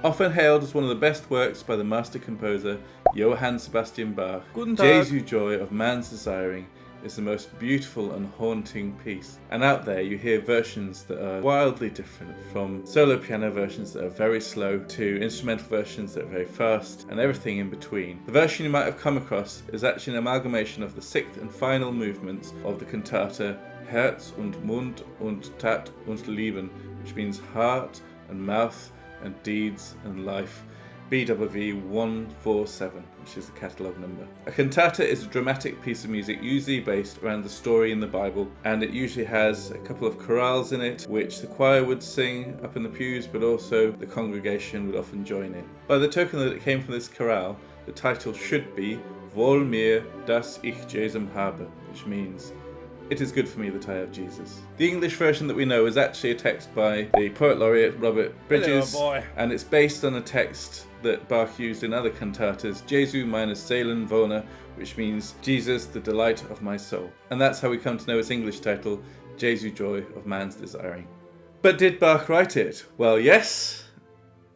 Often hailed as one of the best works by the master composer Johann Sebastian Bach, Guten Tag. Jesu Joy of Man's Desiring is the most beautiful and haunting piece. And out there you hear versions that are wildly different, from solo piano versions that are very slow to instrumental versions that are very fast and everything in between. The version you might have come across is actually an amalgamation of the sixth and final movements of the cantata Herz und Mund und Tat und Leben, which means heart and mouth and deeds and life, BWV 147, which is the catalogue number. A cantata is a dramatic piece of music usually based around the story in the Bible, and it usually has a couple of chorales in it, which the choir would sing up in the pews, but also the congregation would often join in. By the token that it came from this chorale, the title should be Wohl mir, dass ich Jesum habe, which means it is good for me that I have Jesus. The English version that we know is actually a text by the poet laureate Robert Bridges, and it's based on a text that Bach used in other cantatas, Jesu meine Seelenwohner, which means Jesus, the delight of my soul. And that's how we come to know its English title, Jesu Joy of Man's Desiring. But did Bach write it? Well, yes,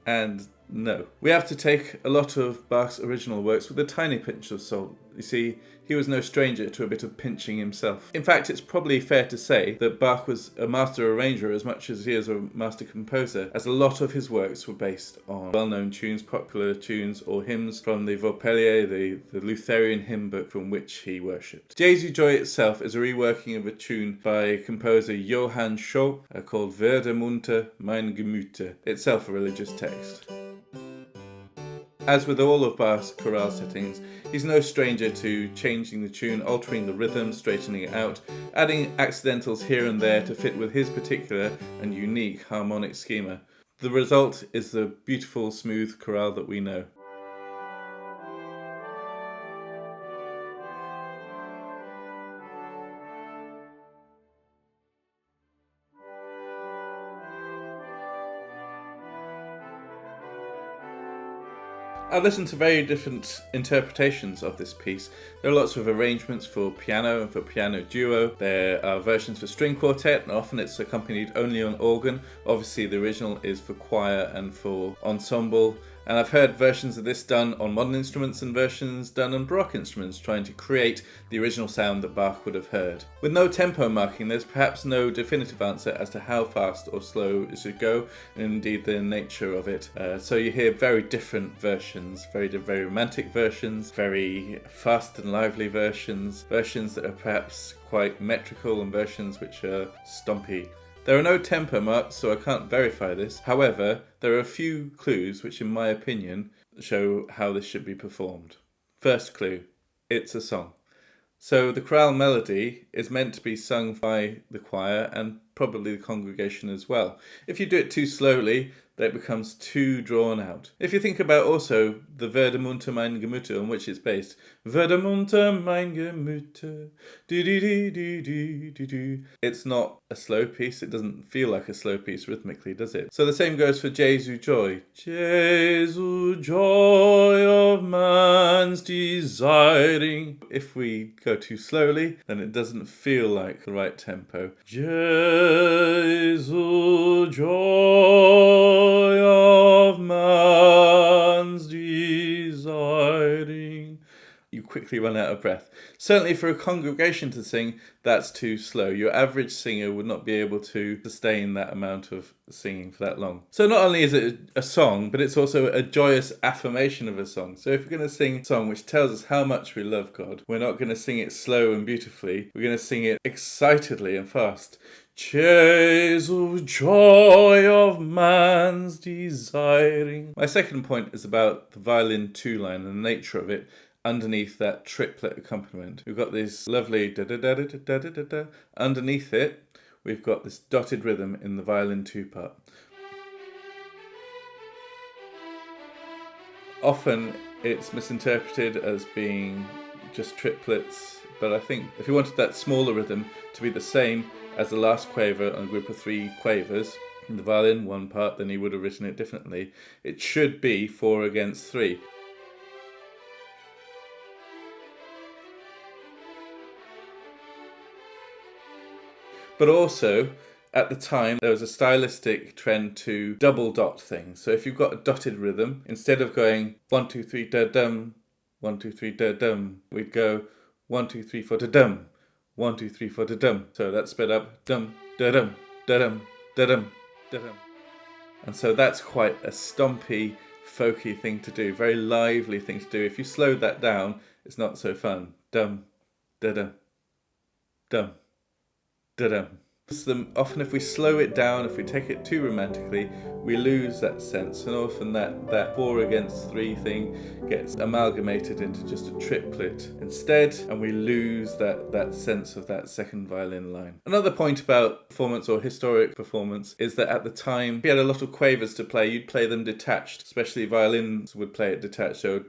and no. We have to take a lot of Bach's original works with a tiny pinch of salt. You see, he was no stranger to a bit of pinching himself. In fact, it's probably fair to say that Bach was a master arranger as much as he is a master composer, as a lot of his works were based on well-known tunes, popular tunes, or hymns from the Vaupellier, the Lutheran hymn book from which he worshipped. Jesu Joy itself is a reworking of a tune by composer Johann Schopp called Werde munter mein Gemüte, itself a religious text. As with all of Bach's chorale settings, he's no stranger to changing the tune, altering the rhythm, straightening it out, adding accidentals here and there to fit with his particular and unique harmonic schema. The result is the beautiful, smooth chorale that we know. I've listened to very different interpretations of this piece. There are lots of arrangements for piano and for piano duo. There are versions for string quartet, and often it's accompanied only on organ. Obviously the original is for choir and for ensemble. And I've heard versions of this done on modern instruments and versions done on Baroque instruments, trying to create the original sound that Bach would have heard. With no tempo marking, there's perhaps no definitive answer as to how fast or slow it should go, and indeed the nature of it. So you hear very different versions, very romantic versions, very fast and lively versions that are perhaps quite metrical, and versions which are stompy. There are no tempo marks, so I can't verify this. However, there are a few clues which, in my opinion, show how this should be performed. First clue, it's a song. So the chorale melody is meant to be sung by the choir and probably the congregation as well. If you do it too slowly, that becomes too drawn out. If you think about also the Werde munter mein Gemüte on which it's based, Werde munter mein Gemüte, do. It's not a slow piece. It doesn't feel like a slow piece rhythmically, does it? So the same goes for Jesu Joy. Jesu Joy of man's desiring. If we go too slowly, then it doesn't feel like the right tempo. Jesu Joy of man's desiring. You quickly run out of breath. Certainly for a congregation to sing, that's too slow. Your average singer would not be able to sustain that amount of singing for that long. So not only is it a song, but it's also a joyous affirmation of a song. So if we're going to sing a song which tells us how much we love God, we're not going to sing it slow and beautifully. We're going to sing it excitedly and fast. Jesu Joy of man's desiring. My second point is about the violin 2 line and the nature of it underneath that triplet accompaniment. We've got this lovely da-da-da-da-da-da-da-da. Underneath it, we've got this dotted rhythm in the violin 2 part. Often it's misinterpreted as being just triplets, but I think if you wanted that smaller rhythm to be the same as the last quaver on a group of 3 quavers in the violin 1 part, then he would have written it differently. It should be 4 against 3. But also, At the time, there was a stylistic trend to double dot things. So if you've got a dotted rhythm, instead of going 1, 2, 3, da dum, 1, 2, 3, da dum, we'd go 1, 2, 3, 4, da dum, 1, 2, 3, 4, da dum. So that's sped up, dum, da dum, da dum, da dum, da dum. And so that's quite a stompy, folky thing to do, very lively thing to do. If you slowed that down, it's not so fun. Dum, da dum, dum, da dum. Often if we slow it down, if we take it too romantically, we lose that sense, and often that 4 against 3 thing gets amalgamated into just a triplet instead, and we lose that sense of that second violin line. Another point about performance or historic performance is that at the time, if you had a lot of quavers to play, you'd play them detached, especially violins would play it detached, so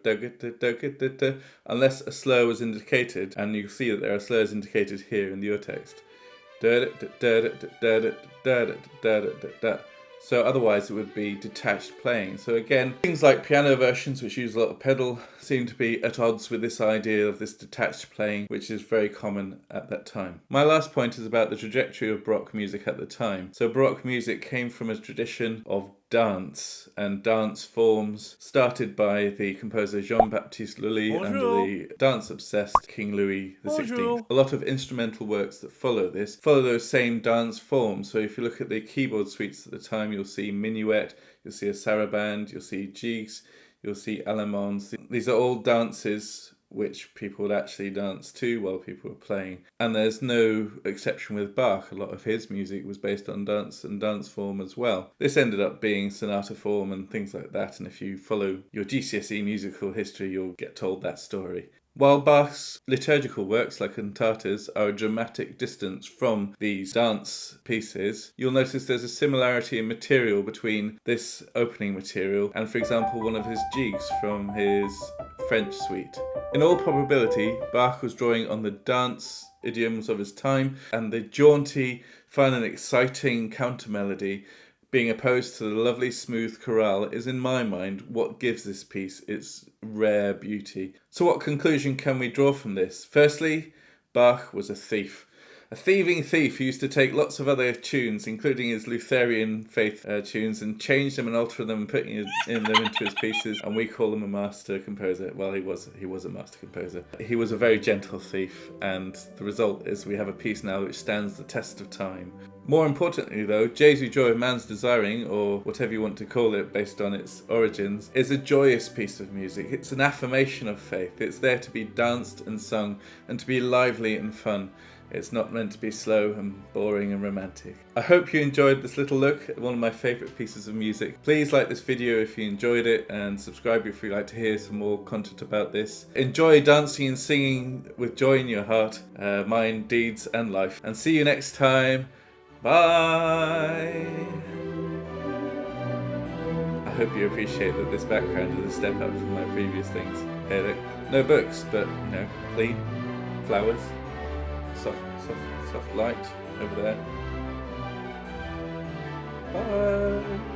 unless a slur was indicated, and you see that there are slurs indicated here in your text. So otherwise it would be detached playing. So again, things like piano versions, which use a lot of pedal, seem to be at odds with this idea of this detached playing, which is very common at that time. My last point is about the trajectory of Baroque music at the time. So Baroque music came from a tradition of dance and dance forms started by the composer Jean-Baptiste Lully under the dance-obsessed King Louis XVI. A lot of instrumental works that follow those same dance forms. So if you look at the keyboard suites at the time, you'll see minuet, you'll see a sarabande, you'll see jigs, you'll see allemands. These are all dances which people would actually dance to while people were playing. And there's no exception with Bach. A lot of his music was based on dance and dance form as well. This ended up being sonata form and things like that, and if you follow your GCSE musical history, you'll get told that story. While Bach's liturgical works, like cantatas, are a dramatic distance from these dance pieces, you'll notice there's a similarity in material between this opening material and, for example, one of his jigs from his French suite. In all probability, Bach was drawing on the dance idioms of his time, and the jaunty, fun and exciting counter-melody being opposed to the lovely smooth chorale is, in my mind, what gives this piece its rare beauty. So what conclusion can we draw from this? Firstly, Bach was a thief. A thieving thief who used to take lots of other tunes, including his Lutheran faith tunes, and change them and alter them and put them into his pieces, and we call him a master composer. Well, he was a master composer. He was a very gentle thief, and the result is we have a piece now which stands the test of time. More importantly though, Jesu Joy of Man's Desiring, or whatever you want to call it based on its origins, is a joyous piece of music. It's an affirmation of faith. It's there to be danced and sung and to be lively and fun. It's not meant to be slow and boring and romantic. I hope you enjoyed this little look at one of my favourite pieces of music. Please like this video if you enjoyed it, and subscribe if you'd like to hear some more content about this. Enjoy dancing and singing with joy in your heart, mind, deeds and life. And see you next time. Bye! I hope you appreciate that this background is a step up from my previous things. Here, look, no books, but clean, flowers, soft light over there. Bye!